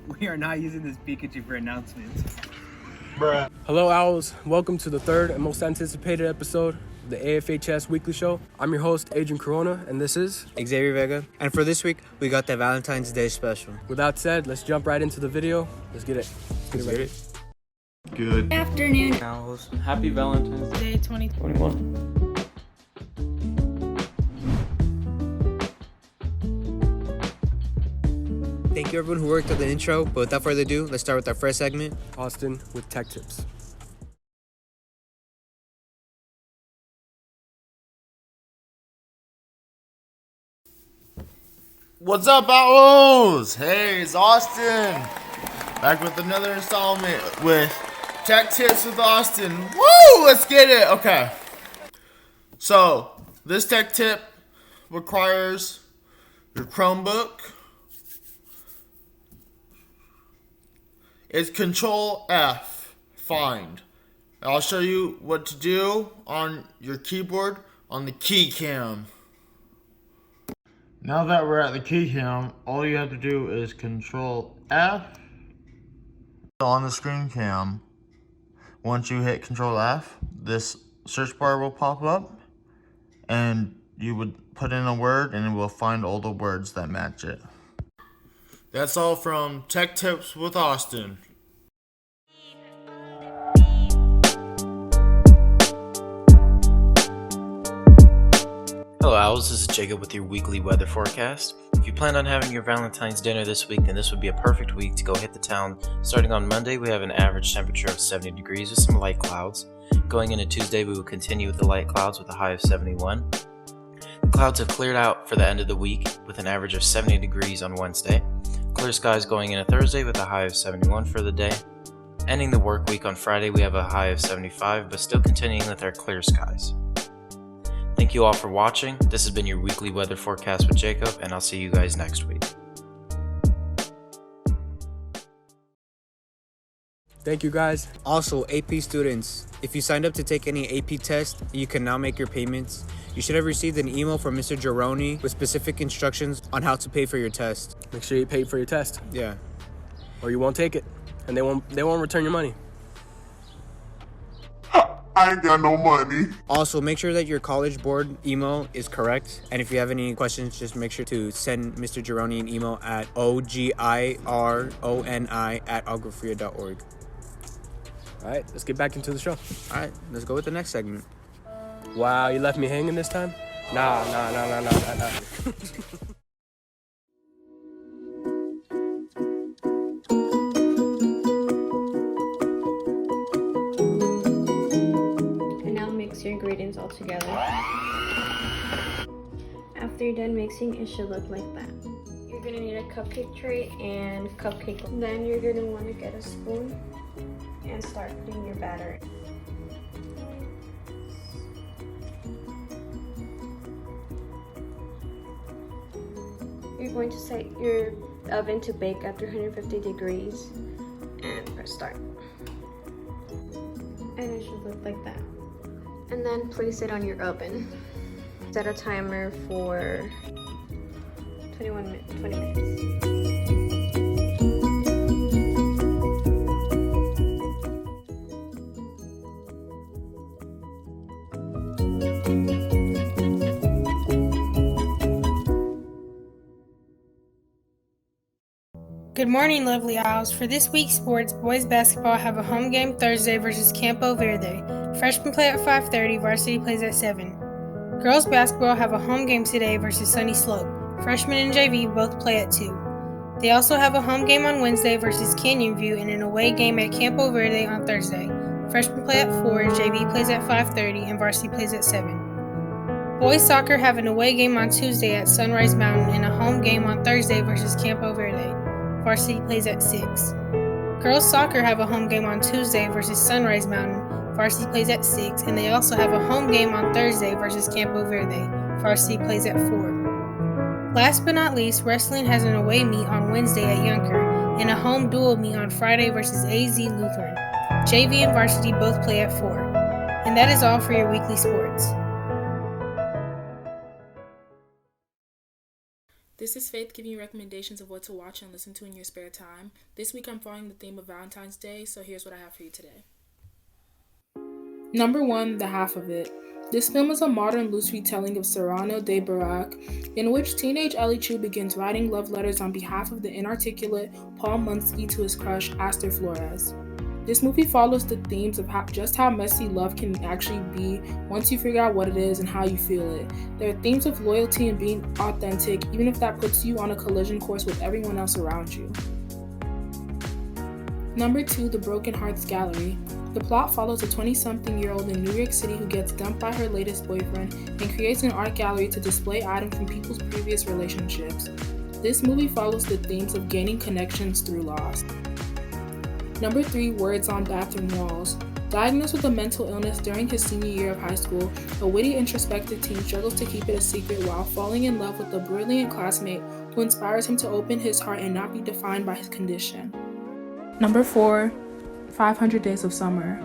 We are not using this Pikachu for announcements. Bruh. Hello, Owls. Welcome to the third and most anticipated episode of the AFHS Weekly Show. I'm your host, Adrian Corona, and this is Xavier Vega. And for this week, we got the Valentine's Day special. With that said, let's jump right into the video. Let's get it. Let's get it. Good afternoon. Owls. Happy Valentine's Day 2021. Thank you everyone who worked on the intro, but without further ado, let's start with our first segment. Austin with Tech Tips. What's up, Owls? Hey, it's Austin. Back with another installment with Tech Tips with Austin. Woo! Let's get it. Okay. So, this tech tip requires your Chromebook. It's Control F. Find. I'll show you what to do on your keyboard on the key cam. Now that we're at the key cam, all you have to do is Control F on the screen cam. Once you hit Control F, this search bar will pop up and you would put in a word and it will find all the words that match it. That's all from Tech Tips with Austin. Hello Owls, this is Jacob with your weekly weather forecast. If you plan on having your Valentine's dinner this week, then this would be a perfect week to go hit the town. Starting on Monday, we have an average temperature of 70 degrees with some light clouds. Going into Tuesday, we will continue with the light clouds with a high of 71. The clouds have cleared out for the end of the week with an average of 70 degrees on Wednesday. Clear skies going into Thursday with a high of 71 for the day. Ending the work week on Friday, we have a high of 75, but still continuing with our clear skies. Thank you all for watching. This has been your weekly weather forecast with Jacob, and I'll see you guys next week. Thank you, guys. Also, AP students, if you signed up to take any AP test, you can now make your payments. You should have received an email from Mr. Gironi with specific instructions on how to pay for your test. Make sure you pay for your test, Yeah. or you won't take it, and they won't return your money. I ain't got no money. Also, make sure that your college board email is correct. And if you have any questions, just make sure to send Mr. Gironi an email at ogironi@algofria.org. All right, let's get back into the show. All right, let's go with the next segment. Wow, you left me hanging this time? Nah. Your ingredients all together. After you're done mixing, it should look like that. You're gonna need a cupcake tray and cupcake. Then you're gonna want to get a spoon and start putting your batter in. You're going to set your oven to bake at 350 degrees and press start. And it should look like that. And then place it on your oven. Set a timer for 20 minutes. Good morning, lovely Owls. For this week's sports, boys basketball have a home game Thursday versus Campo Verde. Freshmen play at 5:30, varsity plays at 7. Girls basketball have a home game today versus Sunny Slope. Freshmen and JV both play at 2. They also have a home game on Wednesday versus Canyon View and an away game at Campo Verde on Thursday. Freshmen play at 4, JV plays at 5:30, and varsity plays at 7. Boys soccer have an away game on Tuesday at Sunrise Mountain and a home game on Thursday versus Campo Verde. Varsity plays at 6. Girls soccer have a home game on Tuesday versus Sunrise Mountain. Varsity plays at 6, and they also have a home game on Thursday versus Campo Verde. Varsity plays at 4. Last but not least, wrestling has an away meet on Wednesday at Yunker and a home dual meet on Friday versus AZ Lutheran. JV and varsity both play at 4. And that is all for your weekly sports. This is Faith giving you recommendations of what to watch and listen to in your spare time. This week I'm following the theme of Valentine's Day, so here's what I have for you today. Number 1, The Half of It. This film is a modern loose retelling of Cyrano de Bergerac, in which teenage Ellie Chu begins writing love letters on behalf of the inarticulate Paul Munsky to his crush, Aster Flores. This movie follows the themes of just how messy love can actually be once you figure out what it is and how you feel it. There are themes of loyalty and being authentic, even if that puts you on a collision course with everyone else around you. Number 2, The Broken Hearts Gallery. The plot follows a 20-something-year-old in New York City who gets dumped by her latest boyfriend and creates an art gallery to display items from people's previous relationships. This movie follows the themes of gaining connections through loss. Number 3, Words on Bathroom Walls. Diagnosed with a mental illness during his senior year of high school, a witty, introspective teen struggles to keep it a secret while falling in love with a brilliant classmate who inspires him to open his heart and not be defined by his condition. Number 4, 500 Days of Summer.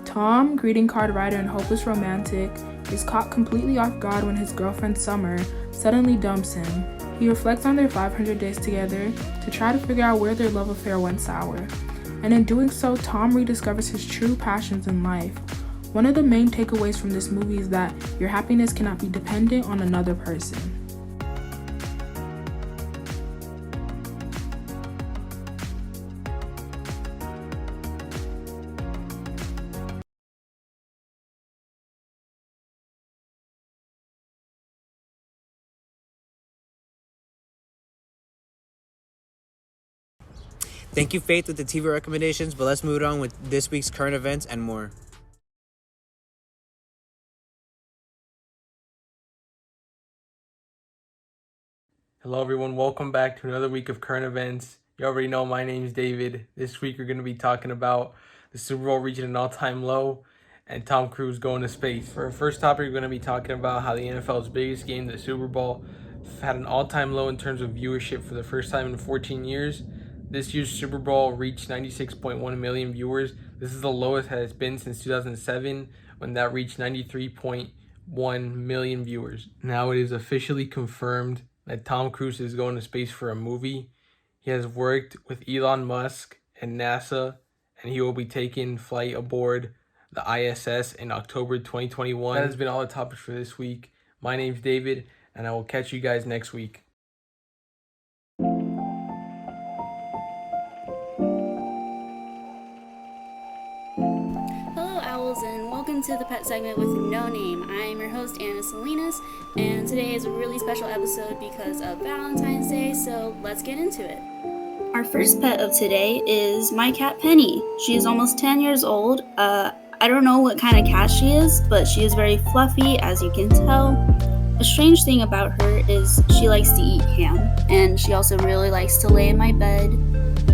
Tom, greeting card writer and hopeless romantic, is caught completely off guard when his girlfriend Summer suddenly dumps him. He reflects on their 500 days together to try to figure out where their love affair went sour. And in doing so, Tom rediscovers his true passions in life. One of the main takeaways from this movie is that your happiness cannot be dependent on another person. Thank you, Faith, with the TV recommendations, but let's move on with this week's current events and more. Hello everyone, welcome back to another week of current events. You already know my name is David. This week we're going to be talking about the Super Bowl reaching an all-time low and Tom Cruise going to space. For our first topic, we're going to be talking about how the NFL's biggest game, the Super Bowl, had an all-time low in terms of viewership for the first time in 14 years. This year's Super Bowl reached 96.1 million viewers. This is the lowest that it's been since 2007, when that reached 93.1 million viewers. Now it is officially confirmed that Tom Cruise is going to space for a movie. He has worked with Elon Musk and NASA, and he will be taking flight aboard the ISS in October 2021. That has been all the topics for this week. My name's David, and I will catch you guys next week. And welcome to the pet segment with no name. I am your host, Anna Salinas, and today is a really special episode because of Valentine's Day, so let's get into it. Our first pet of today is my cat Penny. She is almost 10 years old. I don't know what kind of cat she is, but she is very fluffy, as you can tell. A strange thing about her is she likes to eat ham, and she also really likes to lay in my bed.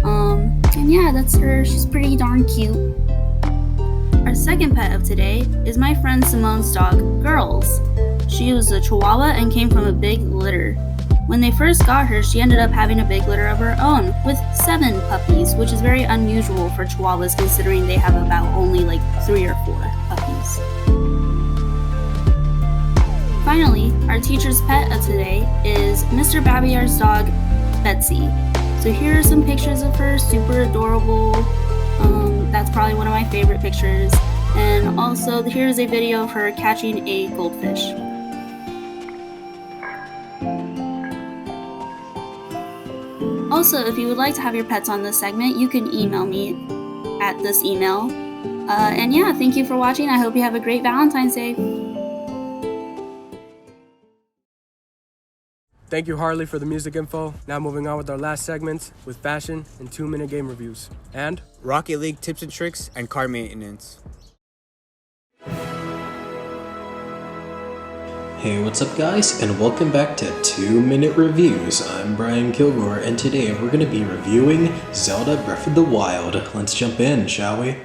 And yeah, that's her. She's pretty darn cute. Our second pet of today is my friend Simone's dog, Girls. She was a Chihuahua and came from a big litter. When they first got her, she ended up having a big litter of her own, with 7 puppies, which is very unusual for Chihuahuas considering they have about only like 3 or 4 puppies. Finally, our teacher's pet of today is Mr. Babier's dog, Betsy. So here are some pictures of her, super adorable. That's probably one of my favorite pictures. And also, here's a video of her catching a goldfish. Also, if you would like to have your pets on this segment, you can email me at this email. And yeah, thank you for watching. I hope you have a great Valentine's Day. Thank you, Harley, for the music info. Now moving on with our last segments with fashion and 2-minute game reviews. And Rocket League tips and tricks and car maintenance. Hey, what's up guys, and welcome back to 2-Minute Reviews. I'm Brian Kilgore, and today we're going to be reviewing Zelda Breath of the Wild. Let's jump in, shall we?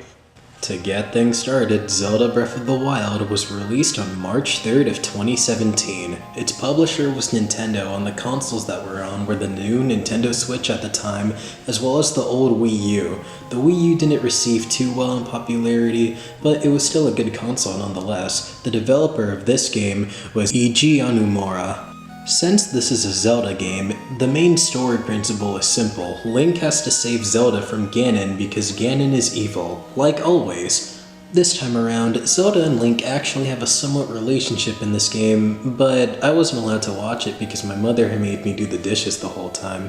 To get things started, Zelda Breath of the Wild was released on March 3rd of 2017. Its publisher was Nintendo, and the consoles that were on were the new Nintendo Switch at the time, as well as the old Wii U. The Wii U didn't receive too well in popularity, but it was still a good console nonetheless. The developer of this game was Eiji Onumura. Since this is a Zelda game, the main story principle is simple. Link has to save Zelda from Ganon because Ganon is evil, like always. This time around, Zelda and Link actually have a somewhat relationship in this game, but I wasn't allowed to watch it because my mother had made me do the dishes the whole time.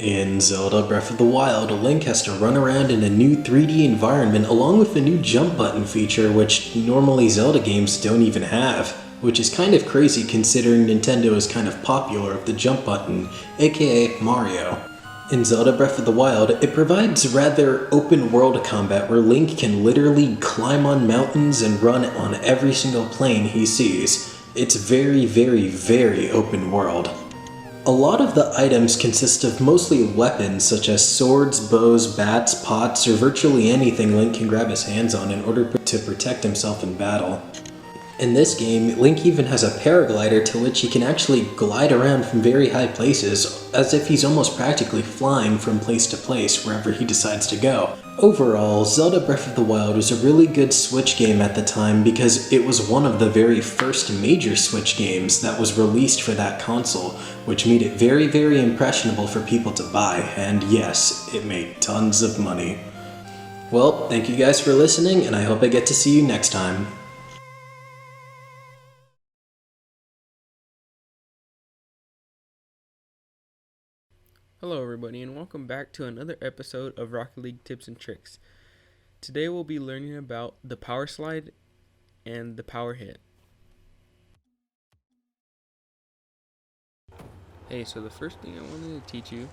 In Zelda Breath of the Wild, Link has to run around in a new 3D environment along with a new jump button feature which normally Zelda games don't even have, which is kind of crazy considering Nintendo is kind of popular with the jump button, aka Mario. In Zelda Breath of the Wild, it provides rather open world combat where Link can literally climb on mountains and run on every single plane he sees. It's very, very, very open world. A lot of the items consist of mostly weapons such as swords, bows, bats, pots, or virtually anything Link can grab his hands on in order to protect himself in battle. In this game, Link even has a paraglider to which he can actually glide around from very high places, as if he's almost practically flying from place to place wherever he decides to go. Overall, Zelda Breath of the Wild was a really good Switch game at the time because it was one of the very first major Switch games that was released for that console, which made it very, very impressionable for people to buy, and yes, it made tons of money. Well, thank you guys for listening, and I hope I get to see you next time. Hello everybody and welcome back to another episode of Rocket League Tips and Tricks. Today we'll be learning about the power slide and the power hit. Hey, so the first thing I wanted to teach you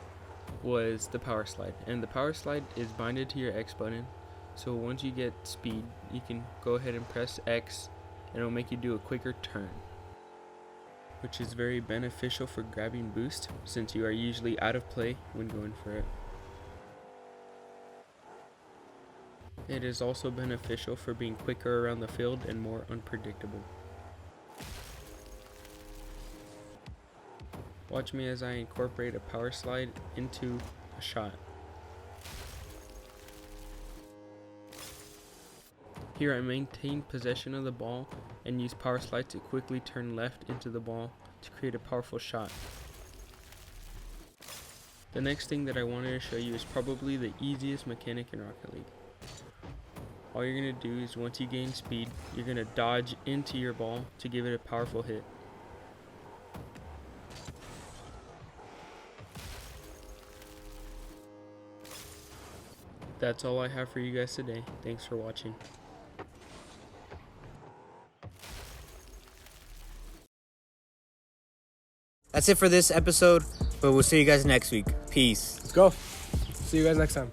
was the power slide, and the power slide is binded to your X button. So once you get speed, you can go ahead and press X and it'll make you do a quicker turn, which is very beneficial for grabbing boost since you are usually out of play when going for it. It is also beneficial for being quicker around the field and more unpredictable. Watch me as I incorporate a power slide into a shot. Here I maintain possession of the ball and use power slide to quickly turn left into the ball to create a powerful shot. The next thing that I wanted to show you is probably the easiest mechanic in Rocket League. All you're going to do is once you gain speed, you're going to dodge into your ball to give it a powerful hit. That's all I have for you guys today. Thanks for watching. That's it for this episode, but we'll see you guys next week. Peace. Let's go. See you guys next time.